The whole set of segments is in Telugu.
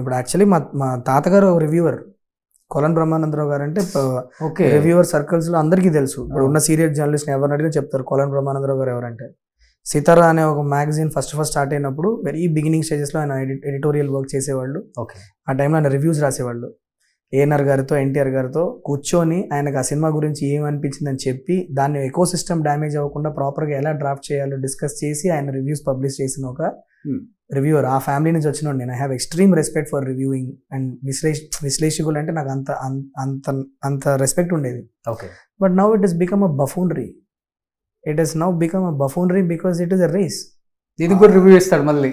ఇప్పుడు యాక్చువల్లీ మా తాతగారు రివ్యూవర్, కొలన్ బ్రహ్మానందరావు గారు అంటే రివ్యూవర్ సర్కిల్స్లో అందరికీ తెలుసు. ఇప్పుడు ఉన్న సీరియస్ జర్నలిస్ట్ ఎవరిని అడిగినా చెప్తారు కొలన్ బ్రహ్మానందరావు గారు ఎవరంటే. సితారా అనే ఒక మ్యాగజైన్ ఫస్ట్ స్టార్ట్ అయినప్పుడు వెరీ బిగినింగ్ స్టేజెస్లో ఆయన ఎడిటోరియల్ వర్క్ చేసేవాళ్ళు. ఆ టైంలో ఆయన రివ్యూస్ రాసేవాళ్ళు. ఏఎన్ఆర్ గారితో, ఎన్టీఆర్ గారితో కూర్చొని ఆయనకు ఆ సినిమా గురించి ఏమనిపించిందని చెప్పి దాన్ని ఎకో సిస్టమ్ డ్యామేజ్ అవ్వకుండా ప్రాపర్గా ఎలా డ్రాఫ్ట్ చేయాలో డిస్కస్ చేసి ఆయన రివ్యూస్ పబ్లిష్ చేసిన ఒక రివ్యూవర్. ఆ ఫ్యామిలీ నుంచి వచ్చిన నేను. I have extreme respect for reviewing and విశ్లేషకులు అంటే నాకు అంత రెస్పెక్ట్ ఉండేది. But now it is become a buffoonery. It has now become a buffoonery because it is a race. ఇది కూడా రివ్యూ ఇస్తాడు మళ్ళీ.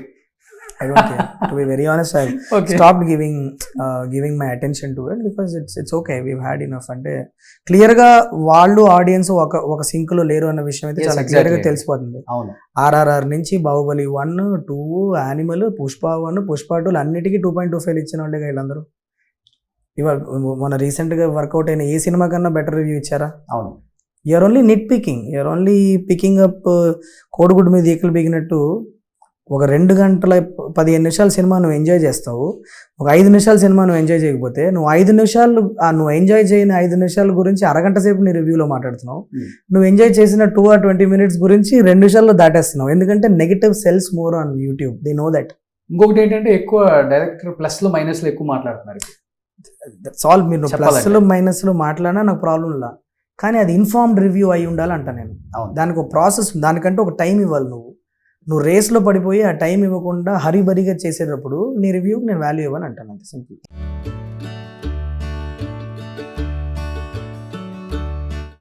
I don't care. To be very honest, I stopped giving my attention to it because it's okay. We've had enough. అంటే క్లియర్ గా వాళ్ళు ఆడియన్స్ ఒక సింక్ లో లేరు అన్న విషయం అయితే చాలా క్లియర్ గా తెలిసిపోతుంది. RRR నుంచి బాహుబలి 1, 2, యానిమల్, పుష్ప 1, పుష్ప 2 అన్నిటికీ 2.25 ఇచ్చిన వాళ్ళే వీళ్ళందరూ. ఇవాళ మన రీసెంట్ గా వర్కౌట్ అయిన ఏ సినిమా కన్నా బెటర్ రివ్యూ ఇచ్చారా? అవును. You're only nit picking, you're only picking up. కోడిగుడ్డు మీద ఈకలు బిగినట్టు ఒక 2 గంటల 15 నిమిషాల సినిమా నువ్వు ఎంజాయ్ చేస్తావు. ఒక 5 నిమిషాల సినిమా నువ్వు ఎంజాయ్ చేయకపోతే నువ్వు 5 నిమిషాలు నువ్వు ఎంజాయ్ చేయని 5 నిమిషాల గురించి అరగంట సేపు నీ రివ్యూలో మాట్లాడుతున్నావు. నువ్వు ఎంజాయ్ చేసిన 2 or 20 minutes గురించి 2 నిమిషాల్లో దాటేస్తున్నావు. ఎందుకంటే negative cells more on YouTube, they know that. ఇంకొకటి ఏంటంటే ఎక్కువ డైరెక్టర్ ప్లస్లు మైనస్లు ఎక్కువ మాట్లాడుతున్నారు. That's all. మీరు ప్లస్లు మైనస్లు మాట్లాడినా నాకు ప్రాబ్లం లా, కానీ అది ఇన్ఫార్మ్డ్ రివ్యూ అయి ఉండాలంట నేను. దానికి ఒక ప్రాసెస్, దానికంటే ఒక టైం ఇవ్వాలి. నువ్వు రేస్లో పడిపోయి ఆ టైం ఇవ్వకుండా హరిబరిగా చేసేటప్పుడు నీ రివ్యూకి నేను వాల్యూ ఇవ్వని అంటాను. అంతే సింపుల్.